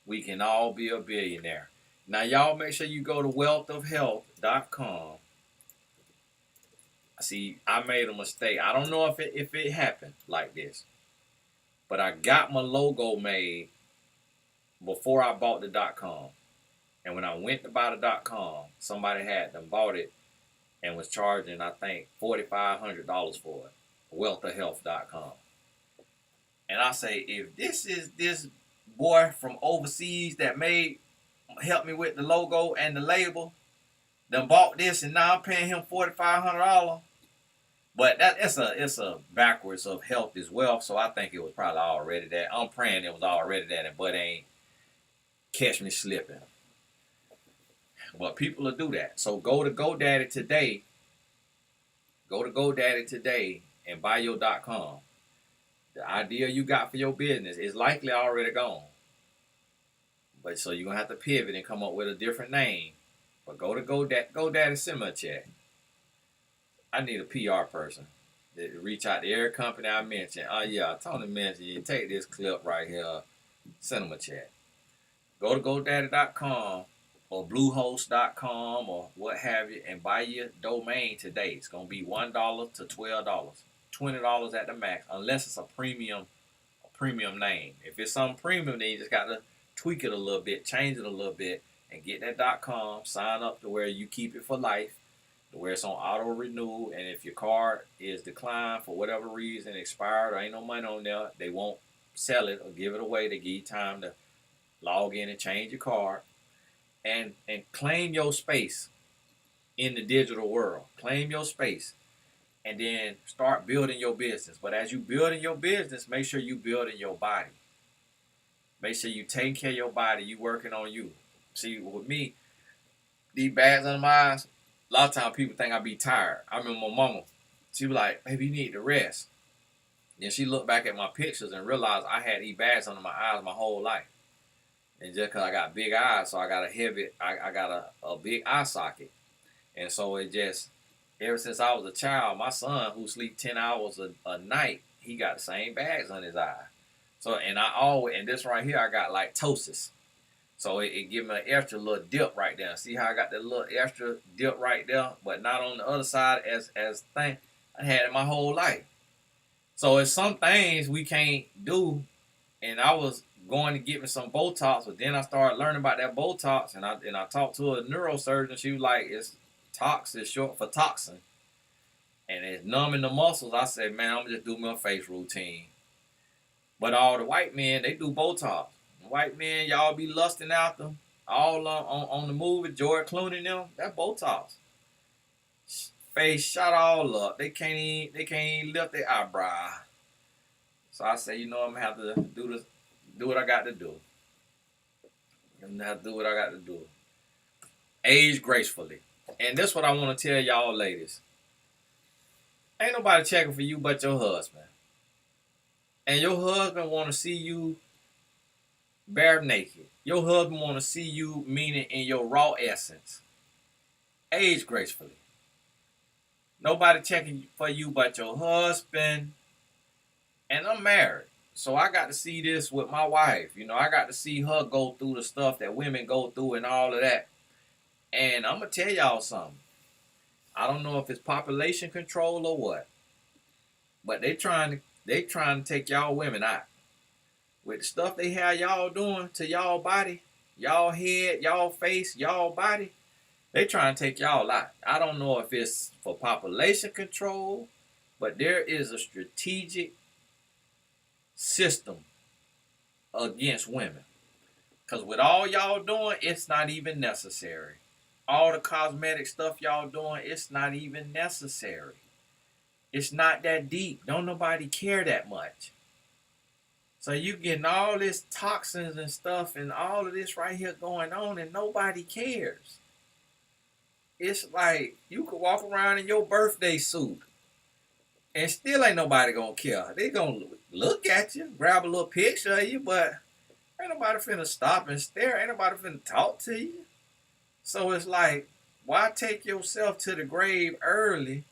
we can all be a billionaire. Now, y'all make sure you go to wealthofhealth.com. See, I made a mistake. I don't know if it happened like this, but I got my logo made before I bought the .com. And when I went to buy the .com, somebody had them bought it and was charging, I think, $4,500 for it. Wealthofhealth.com. And I say, if this is this boy from overseas that helped me with the logo and the label, then bought this and now I'm paying him $4,500. But it's a backwards of health as well. So I think it was probably already that. I'm praying it was already that, but ain't catch me slipping. But people will do that. So go to GoDaddy today. Go to GoDaddy today and buy your .com. The idea you got for your business is likely already gone. But so you're going to have to pivot and come up with a different name. But go to GoDaddy, send me a check. I need a PR person to reach out to every company I mentioned. Oh, yeah, Tony mentioned you. Take this clip right here. Send them a check. Go to GoDaddy.com or bluehost.com or what have you and buy your domain today. It's going to be $1 to $12, $20 at the max, unless it's a premium name. If it's some premium, then you just got to tweak it a little bit, change it a little bit, and get that .com. Sign up to where you keep it for life, to where it's on auto renew. And if your card is declined for whatever reason, expired, or ain't no money on there, they won't sell it or give it away. They give you time to log in and change your card, and claim your space in the digital world. Claim your space. And then start building your business. But as you building your business, make sure you building your body. Make sure you taking care of your body. You working on you. See, with me, these bags under my eyes, a lot of times people think I be tired. I remember my mama, she was like, baby, you need to rest. Then she looked back at my pictures and realized I had these bags under my eyes my whole life. And just because I got big eyes, so I got I got a big eye socket. And so it just, ever since I was a child, my son, who sleeps 10 hours a night, he got the same bags on his eye. So, and this right here, I got like ptosis. So it give me an extra little dip right there. See how I got that little extra dip right there, but not on the other side as thing I had it my whole life. So it's some things we can't do, and I was going to get me some Botox, but then I started learning about that Botox, and I talked to a neurosurgeon. She was like, it's tox is short for toxin, and it's numbing the muscles. I said, man, I'm gonna just do my face routine. But all the white men, they do Botox. White men, y'all be lusting out them all on the movie. George Clooney and them, that Botox. Face shot all up. They can't even lift their eyebrow. So I say, you know, I'm gonna have to do what I got to do. I'm gonna have to do what I got to do. Age gracefully. And this is what I want to tell y'all ladies. Ain't nobody checking for you but your husband. And your husband want to see you bare naked. Your husband want to see you, meaning in your raw essence. Age gracefully. Nobody checking for you but your husband. And I'm married. So I got to see this with my wife. You know, I got to see her go through the stuff that women go through and all of that. And I'm going to tell y'all something. I don't know if it's population control or what. But they trying to take y'all women out. With the stuff they have y'all doing to y'all body, y'all head, y'all face, y'all body, they trying to take y'all out. I don't know if it's for population control, but there is a strategic system against women. Because with all y'all doing, it's not even necessary. All the cosmetic stuff y'all doing, it's not even necessary. It's not that deep. Don't nobody care that much. So you getting all this toxins and stuff and all of this right here going on and nobody cares. It's like you could walk around in your birthday suit and still ain't nobody gonna care. They gonna look at you, grab a little picture of you, but ain't nobody finna stop and stare. Ain't nobody finna talk to you. So it's like, why take yourself to the grave early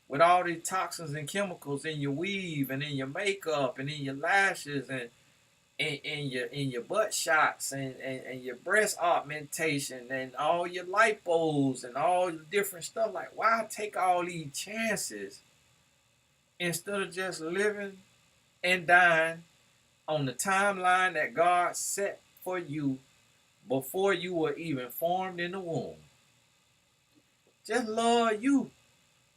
with all these toxins and chemicals in your weave and in your makeup and in your lashes and in your butt shots and your breast augmentation and all your lipos and all the different stuff? Like, why take all these chances instead of just living and dying on the timeline that God set for you before you were even formed in the womb? Just love you.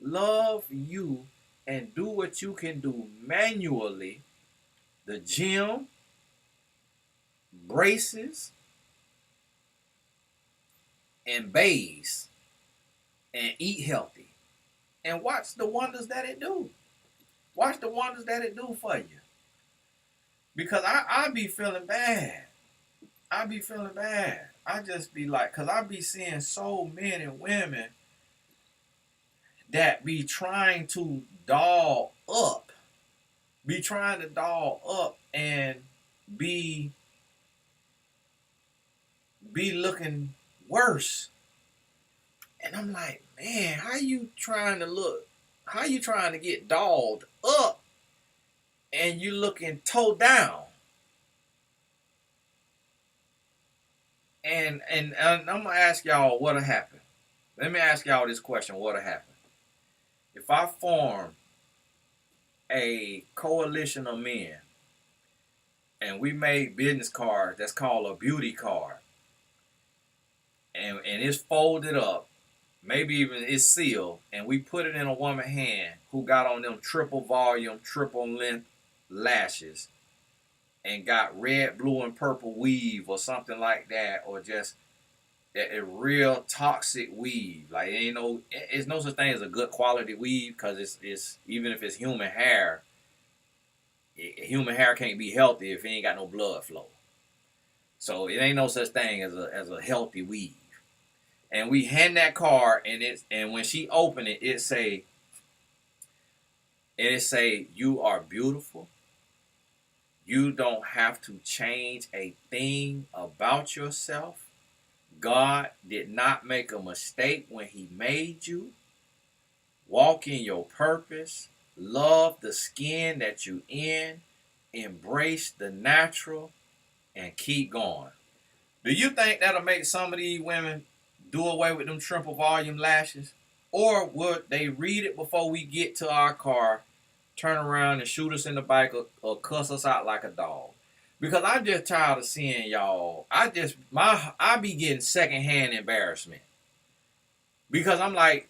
Love you and do what you can do manually. The gym, braces, and baths, and eat healthy. And watch the wonders that it do. Watch the wonders that it do for you. Because I be feeling bad. I be feeling bad. I just be like, because I be seeing so many women that be trying to doll up. Be trying to doll up and be looking worse. And I'm like, man, how you trying to look? How you trying to get dolled up and you looking toe down? And I'm gonna ask y'all what'll happen. Let me ask y'all this question: what'll happen if I form a coalition of men and we made business cards that's called a beauty card, and it's folded up, maybe even it's sealed, and we put it in a woman's hand who got on them triple volume, triple length lashes, and got red, blue, and purple weave or something like that, or just a real toxic weave. Like it's no such thing as a good quality weave, because it's even if it's human hair, human hair can't be healthy if it ain't got no blood flow. So it ain't no such thing as a healthy weave. And we hand that card, and when she open it, it say you are beautiful. You don't have to change a thing about yourself. God did not make a mistake when he made you. Walk in your purpose. Love the skin that you in. Embrace the natural and keep going. Do you think that'll make some of these women do away with them triple volume lashes? Or would they read it before we get to our car, turn around and shoot us in the back, or cuss us out like a dog? Because I'm just tired of seeing y'all. I be getting secondhand embarrassment. Because I'm like,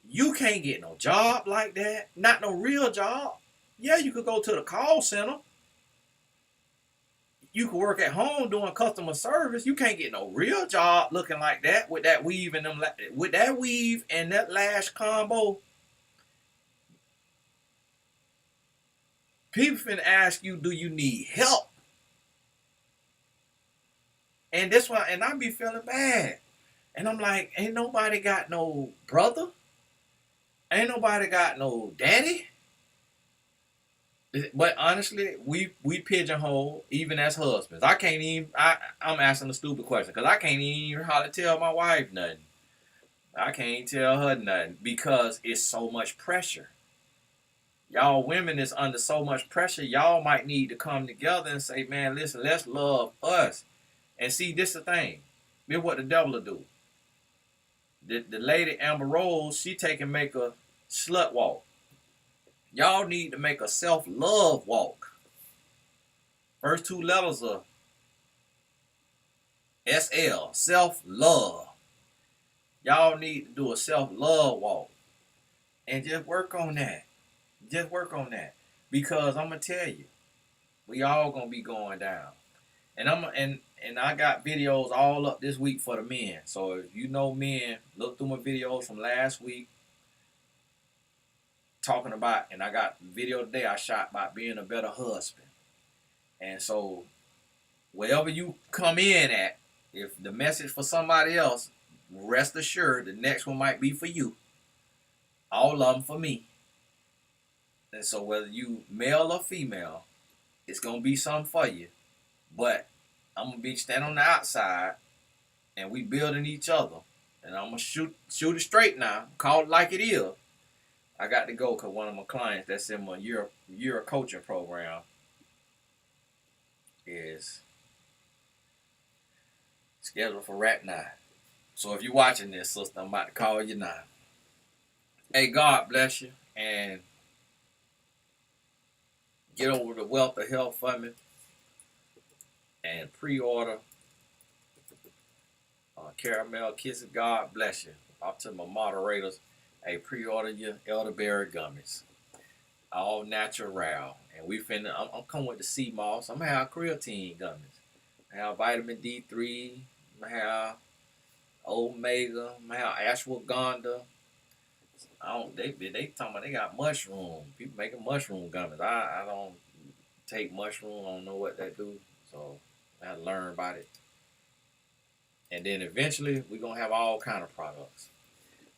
you can't get no job like that. Not no real job. Yeah, you could go to the call center. You could work at home doing customer service. You can't get no real job looking like that with that weave and that lash combo. People finna ask you, do you need help? And that's why, and I be feeling bad. And I'm like, ain't nobody got no brother? Ain't nobody got no daddy? But honestly, we pigeonhole even as husbands. I can't even. I'm asking a stupid question because I can't even how to tell my wife nothing. I can't tell her nothing because it's so much pressure. Y'all women is under so much pressure. Y'all might need to come together and say, man, listen, let's love us. And see, this the thing. This what the devil will do. The lady Amber Rose, she take and make a slut walk. Y'all need to make a self-love walk. First two letters are SL, self-love. Y'all need to do a self-love walk. And just work on that. Just work on that. Because I'm going to tell you, we all going to be going down. And I got videos all up this week for the men. So if you know men, look through my videos from last week. Talking about, and I got video today I shot about being a better husband. And so wherever you come in at, if the message for somebody else, rest assured the next one might be for you. All of them for me. And so whether you male or female, it's gonna be something for you. But I'm gonna be standing on the outside and we building each other. And I'm gonna shoot it straight now, call it like it is. I got to go because one of my clients that's in my year coaching program is scheduled for right now. So if you're watching this, sister, I'm about to call you now. Hey, God bless you, and get over the Wealth of Health for me and pre-order Caramel Kisses. God bless you. Up to my moderators. Hey, pre-order your elderberry gummies. All natural. And I'm coming with the sea moss. I'm going to have creatine gummies. I have vitamin D3. I'm going to have omega. I'm going to have ashwagandha. They talking about they got mushroom. People making mushroom gummies. I don't take mushroom. I don't know what that do. So I had to learn about it. And then eventually we're going to have all kind of products.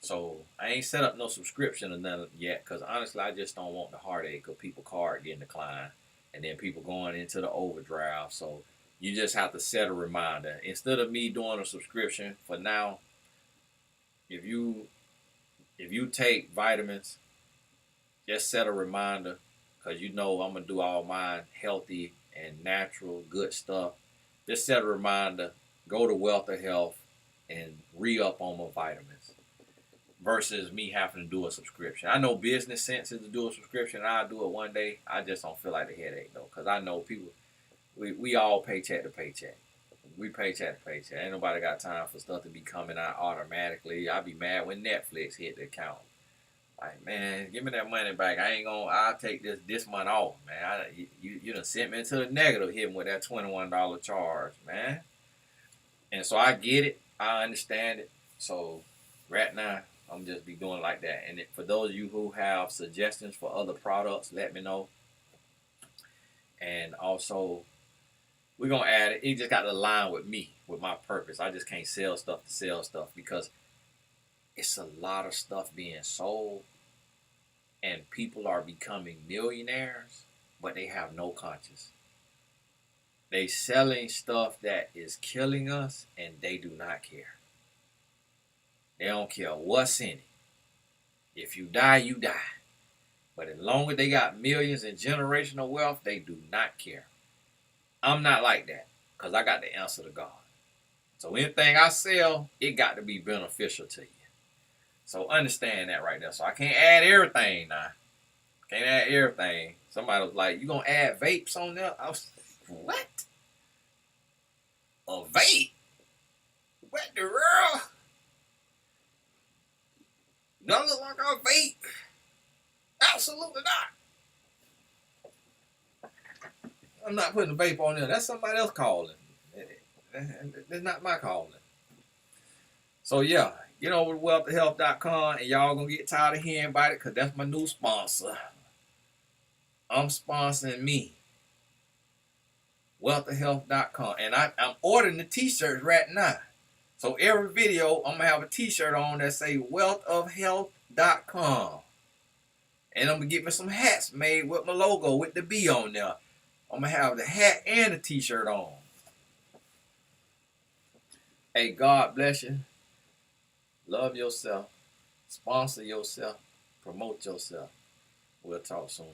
So I ain't set up no subscription or nothing yet because honestly I just don't want the heartache of people card getting declined and then people going into the overdraft. So you just have to set a reminder. Instead of me doing a subscription for now, if you take vitamins, just set a reminder because you know I'm going to do all mine healthy and natural, good stuff. Just set a reminder go to Wealth of Health and re-up on my vitamins versus me having to do a subscription. I know business sense is to do a subscription. I'll do it one day. I just don't feel like the headache though, because I know people, we all paycheck to paycheck. We paycheck to paycheck. Ain't nobody got time for stuff to be coming out automatically. I'll be mad when Netflix hit the account. Like, man, give me that money back. I'll take this month off, man. You done sent me into the negative hitting with that $21 charge, man. And so I get it. I understand it. So right now, I'm just be doing like that. And for those of you who have suggestions for other products, let me know. And also, we're going to add it. It just got to align with me, with my purpose. I just can't sell stuff to sell stuff because it's a lot of stuff being sold and people are becoming millionaires, but they have no conscience. They selling stuff that is killing us and they do not care. They don't care what's in it. If you die, you die. But as long as they got millions in generational wealth, they do not care. I'm not like that because I got the answer to God. So anything I sell, it got to be beneficial to you. So understand that right there. So I can't add everything now. Can't add everything. Somebody was like, you going to add vapes on there? I was like, what? A vape? What the world? Don't look like a vape? Absolutely not. I'm not putting a vape on there. That's somebody else calling. That's not my calling. So yeah, get over to wealthofhealth.com and y'all gonna get tired of hearing about it because that's my new sponsor. I'm sponsoring me. Wealthofhealth.com. And I'm ordering the t-shirts right now. So every video, I'm going to have a t-shirt on that say wealthofhealth.com. And I'm going to get me some hats made with my logo with the B on there. I'm going to have the hat and the t-shirt on. Hey, God bless you. Love yourself. Sponsor yourself. Promote yourself. We'll talk soon.